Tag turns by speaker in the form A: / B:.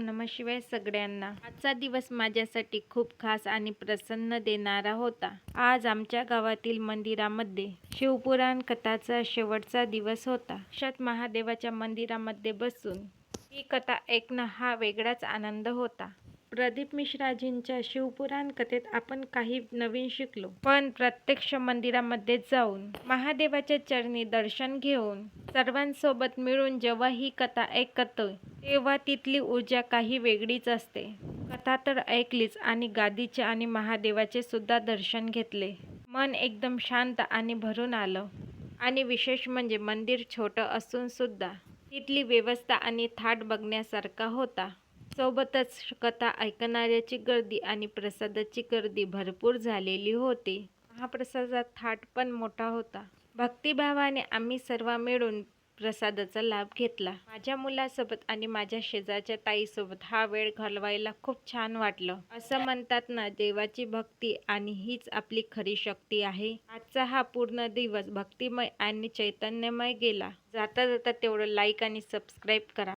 A: नमः शिवाय सगळ्यांना. आजचा दिवस माझ्यासाठी खूप खास आणि प्रसन्न देणारा होता. आज आमच्या गावातील मंदिरामध्ये शिवपुराण कथाचा शेवटचा दिवस होता. साक्षात महादेवाच्या मंदिरामध्ये बसून ही कथा ऐकणं हा वेगळाच आनंद होता. प्रदीप मिश्राजींच्या शिवपुराण कथेत आपण काही नवीन शिकलो, पण प्रत्यक्ष मंदिरामध्ये जाऊन महादेवाच्या चरणी दर्शन घेऊन सर्वांसोबत मिळून जेव्हा ही कथा ऐकतो तेव्हा तिथली ऊर्जा काही वेगळीच असते. कथा तर ऐकलीच आणि गादीचे आणि महादेवाचे सुद्धा दर्शन घेतले. मन एकदम शांत आणि भरून आलं. आणि विशेष म्हणजे मंदिर छोटं असून सुद्धा तिथली व्यवस्था आणि थाट बघण्यासारखा होता. सोबतच कथा ऐकणाऱ्याची गर्दी आणि प्रसादाची गर्दी भरपूर झालेली होती. महाप्रसादाचा थाट पण मोठा होता. भक्तिभावाने आम्ही सर्व मिळून प्रसादाचा लाभ घेतला. माझ्या मुलासोबत आणि माझ्या शेजारच्या ताईसोबत हा वेळ घालवायला खूप छान वाटलं. असं म्हणतात ना, देवाची भक्ती आणि हीच आपली खरी शक्ती आहे. आजचा हा पूर्ण दिवस भक्तिमय आणि चैतन्यमय गेला. जाता जाता तेवढं लाईक आणि सबस्क्राईब करा.